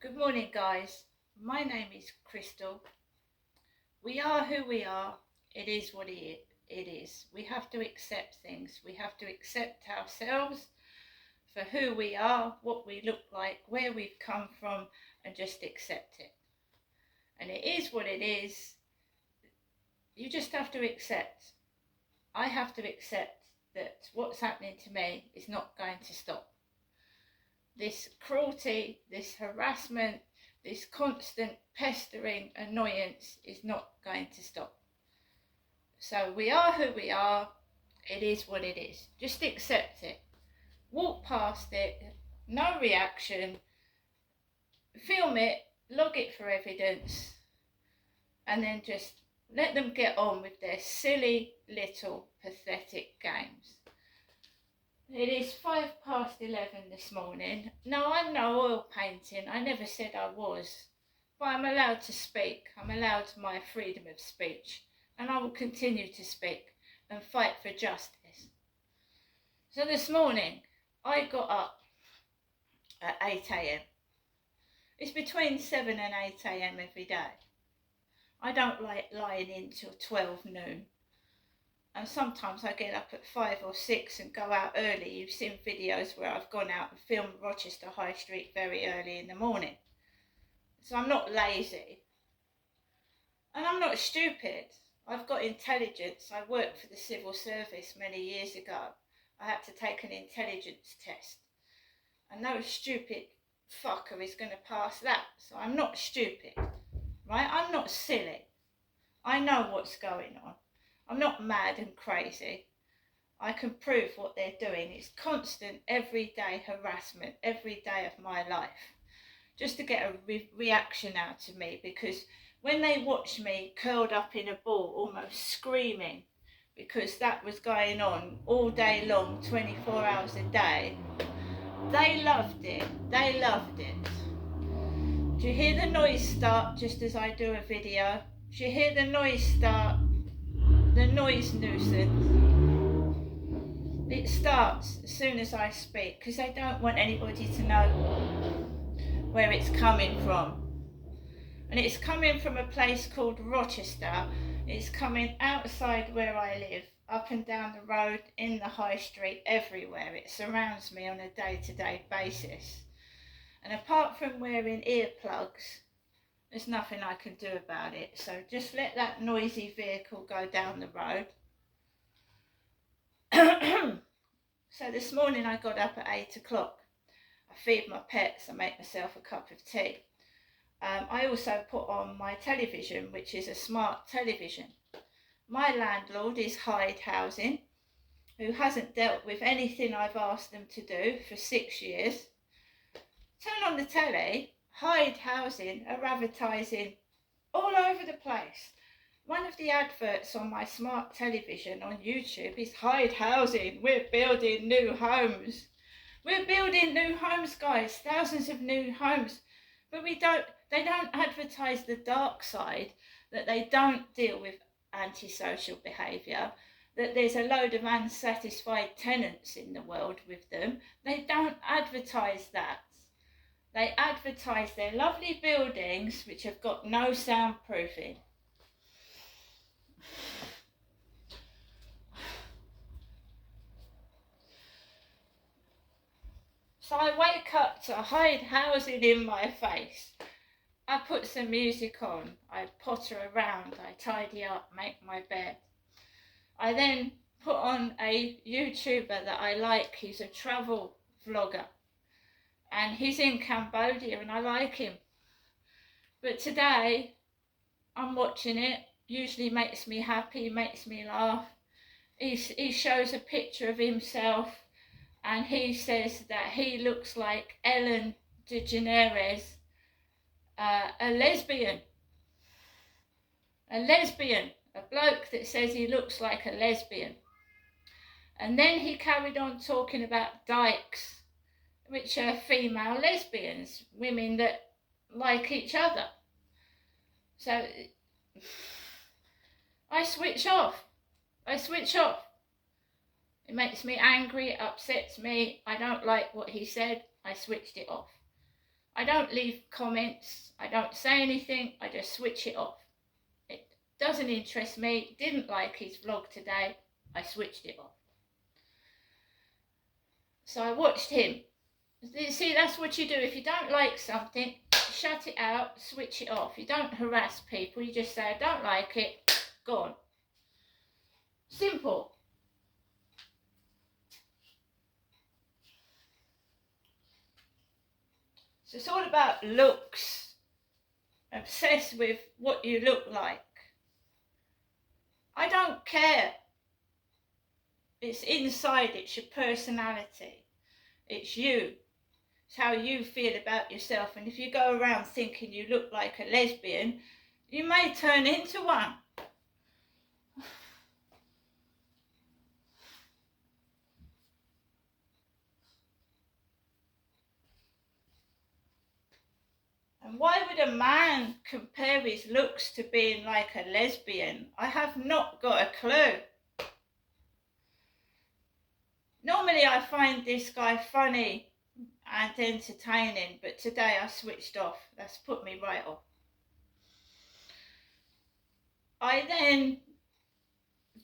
Good morning, guys. My name is Crystal. We are who we are. It is what it is. We have to accept things. We have to accept ourselves for who we are, what we look like, where we've come from, and just accept it. And it is what it is. You just have to accept. I have to accept that what's happening to me is not going to stop. This cruelty, this harassment, this constant pestering annoyance is not going to stop. So we are who we are. It is what it is. Just accept it. Walk past it. No reaction. Film it. Log it for evidence. And then just let them get on with their silly little pathetic games. It is 11:05 this morning. No, I'm no oil painting. I never said I was. But I'm allowed to speak. I'm allowed my freedom of speech. And I will continue to speak and fight for justice. So this morning, I got up at 8 a.m. It's between 7 and 8 a.m. every day. I don't like lying in till 12 noon. And sometimes I get up at 5 or 6 and go out early. You've seen videos where I've gone out and filmed Rochester High Street very early in the morning. So I'm not lazy. And I'm not stupid. I've got intelligence. I worked for the civil service many years ago. I had to take an intelligence test. And no stupid fucker is going to pass that. So I'm not stupid, right? I'm not silly. I know what's going on. I'm not mad and crazy. I can prove what they're doing. It's constant, everyday harassment, every day of my life, just to get a reaction out of me, because when they watch me curled up in a ball, almost screaming, because that was going on all day long, 24 hours a day, they loved it. They loved it. Do you hear the noise start just as I do a video? Do you hear the noise start? The noise nuisance. It starts as soon as I speak, because they don't want anybody to know where it's coming from. And it's coming from a place called Rochester. It's coming outside where I live, up and down the road, in the high street, everywhere. It surrounds me on a day-to-day basis. And apart from wearing earplugs, there's nothing I can do about it. So just let that noisy vehicle go down the road. So this morning I got up at 8 o'clock. I feed my pets, I make myself a cup of tea. I also put on my television, which is a smart television. My landlord is Hyde Housing, who hasn't dealt with anything I've asked them to do for 6 years. Turn on the telly, Hyde Housing are advertising all over the place. One of the adverts on my smart television on YouTube is Hyde Housing. We're building new homes. We're building new homes, guys, thousands of new homes. But they don't advertise the dark side, that they don't deal with antisocial behaviour, that there's a load of unsatisfied tenants in the world with them. They don't advertise that. They advertise their lovely buildings which have got no soundproofing. So I wake up to Hyde Housing in my face. I put some music on, I potter around, I tidy up, make my bed. I then put on a YouTuber that I like. He's a travel vlogger. And he's in Cambodia and I like him. But today, I'm watching it. Usually makes me happy, makes me laugh. He shows a picture of himself and he says that he looks like Ellen DeGeneres, a lesbian. A bloke that says he looks like a lesbian. And then he carried on talking about dykes, which are female lesbians, women that like each other. So I switch off. It makes me angry, it upsets me. I don't like what he said. I switched it off. I don't leave comments, I don't say anything, I just switch it off. It doesn't interest me, didn't like his vlog today, I switched it off. So I watched him. See, that's what you do. If you don't like something, shut it out, switch it off. You don't harass people, you just say, I don't like it, gone. Simple. So it's all about looks. Obsessed with what you look like. I don't care. It's inside, it's your personality. It's you. It's how you feel about yourself. And if you go around thinking you look like a lesbian, you may turn into one. And why would a man compare his looks to being like a lesbian? I have not got a clue. Normally I find this guy funny and entertaining, but today I switched off. That's put me right off. I then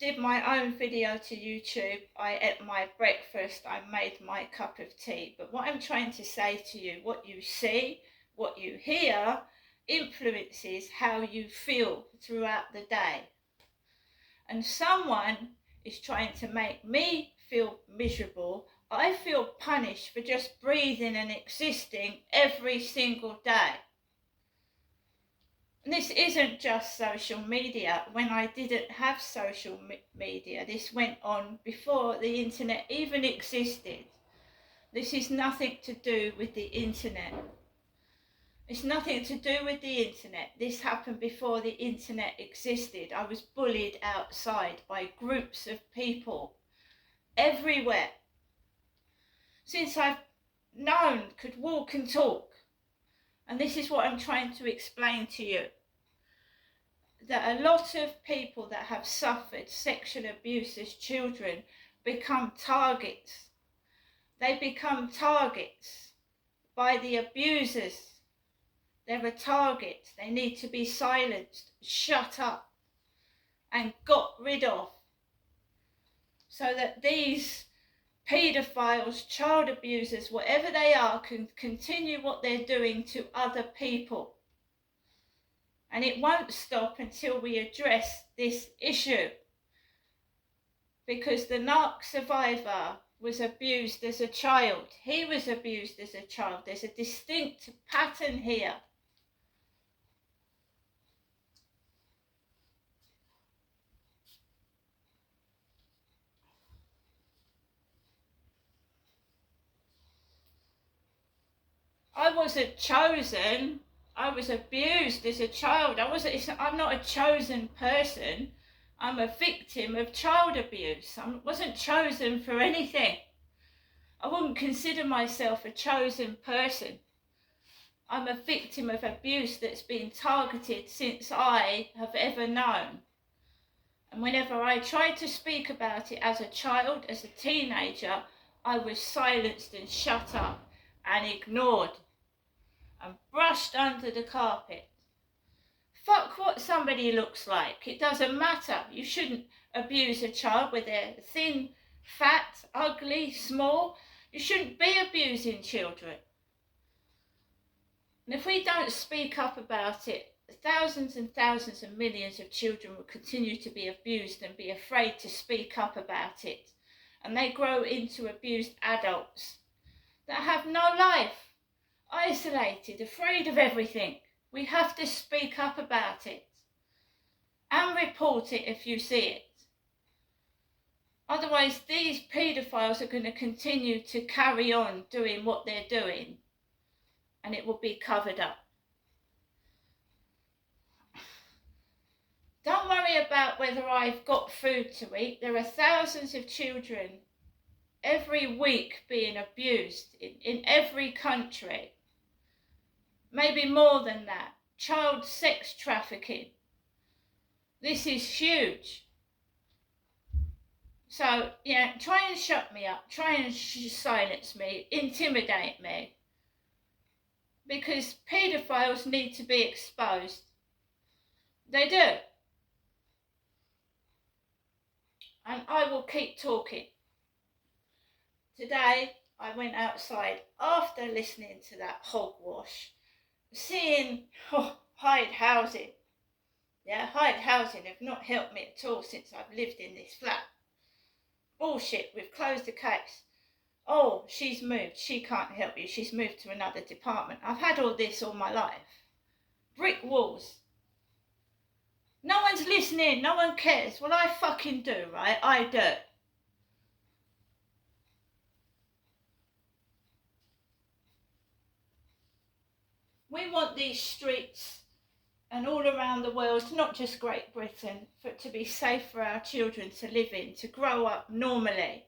did my own video to YouTube. I ate my breakfast, I made my cup of tea. But what I'm trying to say to you, what you see, what you hear, influences how you feel throughout the day. And someone is trying to make me feel miserable. I feel punished for just breathing and existing every single day. And this isn't just social media. When I didn't have social media, this went on before the internet even existed. This is nothing to do with the internet. It's nothing to do with the internet. This happened before the internet existed. I was bullied outside by groups of people everywhere. Since I've known, could walk and talk. And this is what I'm trying to explain to you. That a lot of people that have suffered sexual abuse as children become targets. They become targets by the abusers. They're a target. They need to be silenced, shut up, and got rid of. So that these paedophiles, child abusers, whatever they are, can continue what they're doing to other people. And it won't stop until we address this issue. Because the narc survivor was abused as a child. He was abused as a child. There's a distinct pattern here. I wasn't chosen. I was abused as a child. I'm not a chosen person. I'm a victim of child abuse. I wasn't chosen for anything. I wouldn't consider myself a chosen person. I'm a victim of abuse that's been targeted since I have ever known. And whenever I tried to speak about it as a child, as a teenager, I was silenced and shut up and ignored and brushed under the carpet. Fuck what somebody looks like. It doesn't matter. You shouldn't abuse a child whether they're thin, fat, ugly, small. You shouldn't be abusing children. And if we don't speak up about it, thousands and thousands and millions of children will continue to be abused and be afraid to speak up about it. And they grow into abused adults that have no life, isolated, afraid of everything. We have to speak up about it and report it if you see it. Otherwise, these paedophiles are going to continue to carry on doing what they're doing, and it will be covered up. Don't worry about whether I've got food to eat. There are thousands of children every week being abused in every country. Maybe more than that. Child sex trafficking. This is huge. So, yeah, try and shut me up. Try and silence me. Intimidate me. because paedophiles need to be exposed. They do. And I will keep talking. Today, I went outside after listening to that hogwash, seeing Hyde housing. Yeah, Hyde housing have not helped me at all since I've lived in this flat. Bullshit, we've closed the case. Oh, she's moved, she can't help you, she's moved to another department. I've had all this all my life. Brick walls. No one's listening, no one cares. Well, I fucking do, right? I do. We want these streets and all around the world, not just Great Britain, for it to be safe for our children to live in, to grow up normally.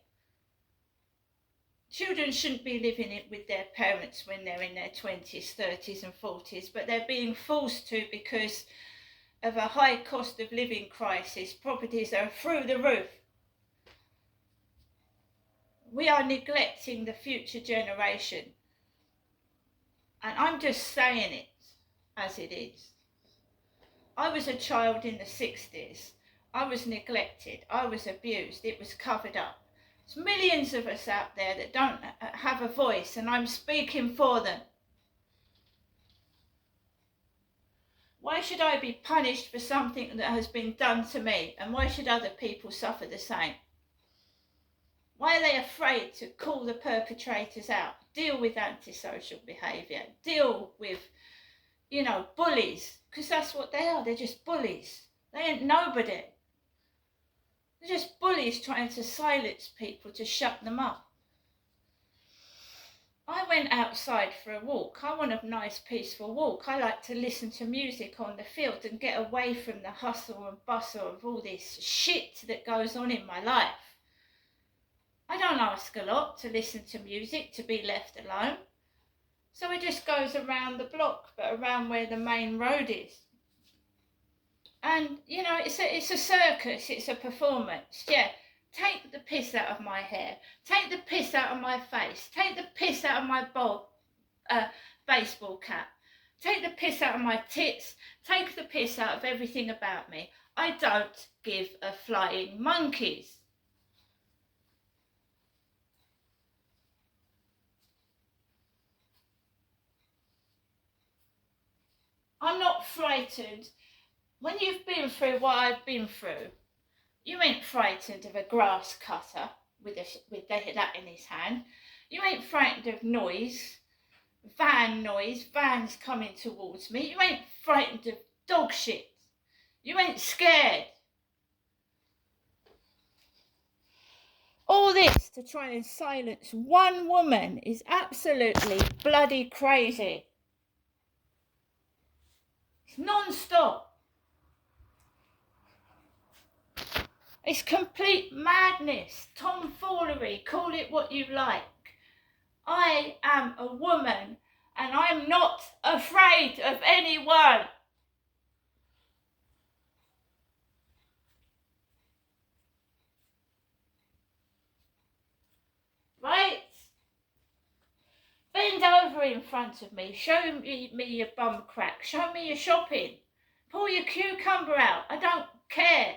Children shouldn't be living it with their parents when they're in their 20s, 30s and 40s, but they're being forced to because of a high cost of living crisis. Properties are through the roof. We are neglecting the future generation. And I'm just saying it as it is. I was a child in the 60s. I was neglected. I was abused. It was covered up. There's millions of us out there that don't have a voice, and I'm speaking for them. Why should I be punished for something that has been done to me? And why should other people suffer the same? Why are they afraid to call the perpetrators out? Deal with antisocial behaviour. Deal with, bullies. Because that's what they are. They're just bullies. They ain't nobody. They're just bullies trying to silence people, to shut them up. I went outside for a walk. I want a nice peaceful walk. I like to listen to music on the field and get away from the hustle and bustle of all this shit that goes on in my life. I don't ask a lot to listen to music, to be left alone. So it just goes around the block, but around where the main road is. And, it's a circus, it's a performance, yeah. Take the piss out of my hair. Take the piss out of my face. Take the piss out of my baseball cap. Take the piss out of my tits. Take the piss out of everything about me. I don't give a flying monkeys. I'm not frightened. When you've been through what I've been through, you ain't frightened of a grass cutter with that in his hand. You ain't frightened of noise, vans coming towards me. You ain't frightened of dog shit. You ain't scared. All this to try and silence one woman is absolutely bloody crazy. It's non-stop. It's complete madness, tomfoolery, call it what you like. I am a woman and I'm not afraid of anyone. Right? Bend over in front of me, show me your bum crack, show me your shopping, pull your cucumber out, I don't care.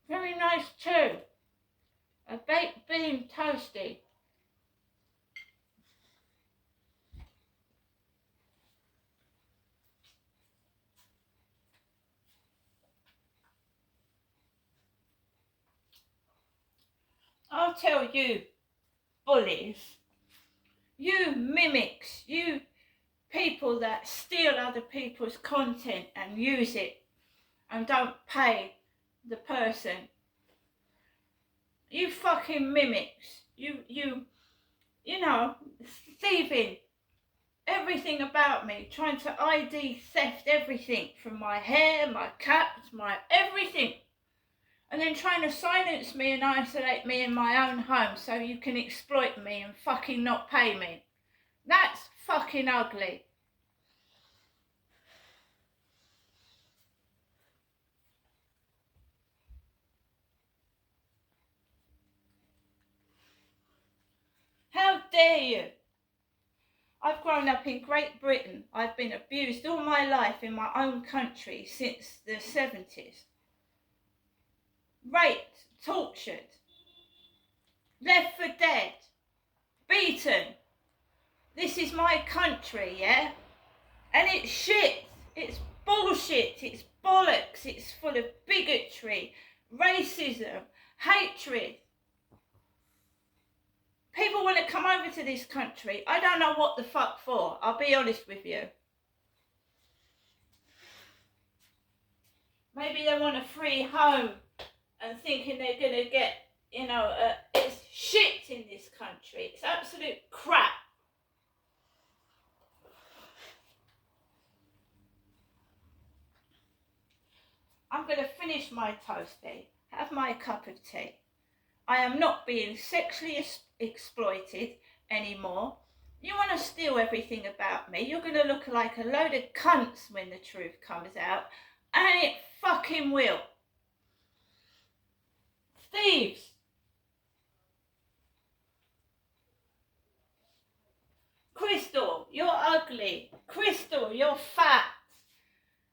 Very nice too. A baked bean toasty. I'll tell you, bullies, you mimics, you people that steal other people's content and use it and don't pay the person. You fucking mimics. You know, thieving everything about me, trying to ID theft everything from my hair, my caps, my everything. And then trying to silence me and isolate me in my own home so you can exploit me and fucking not pay me. That's fucking ugly. dare you? I've grown up in Great Britain. I've been abused all my life in my own country since the 70s. Raped, tortured, left for dead, beaten. This is my country, yeah? And it's shit. It's bullshit. It's bollocks. It's full of bigotry, racism, hatred. People want to come over to this country. I don't know what the fuck for. I'll be honest with you. Maybe they want a free home and thinking they're going to get, it's shit in this country. It's absolute crap. I'm going to finish my toastie, have my cup of tea. I am not being sexually exploited anymore. You want to steal everything about me, you're going to look like a load of cunts when the truth comes out, and it fucking will. Thieves. Crystal, you're ugly. Crystal, you're fat.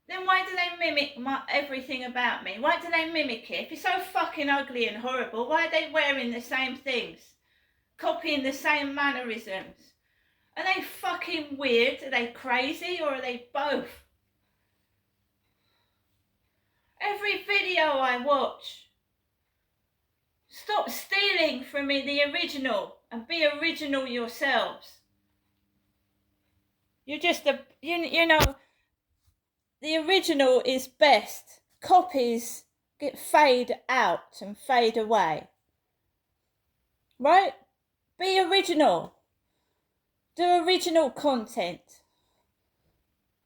Then why do they mimic everything about me? Why do they mimic it? If you're so fucking ugly and horrible, why are they wearing the same things? Copying the same mannerisms? Are they fucking weird? Are they crazy? Or are they both? Every video I watch, stop stealing from me the original and be original yourselves. You're just the original is best. Copies fade out and fade away. Right? Be original. Do original content.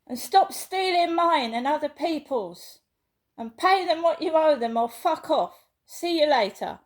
And stop stealing mine and other people's. And pay them what you owe them or fuck off. See you later.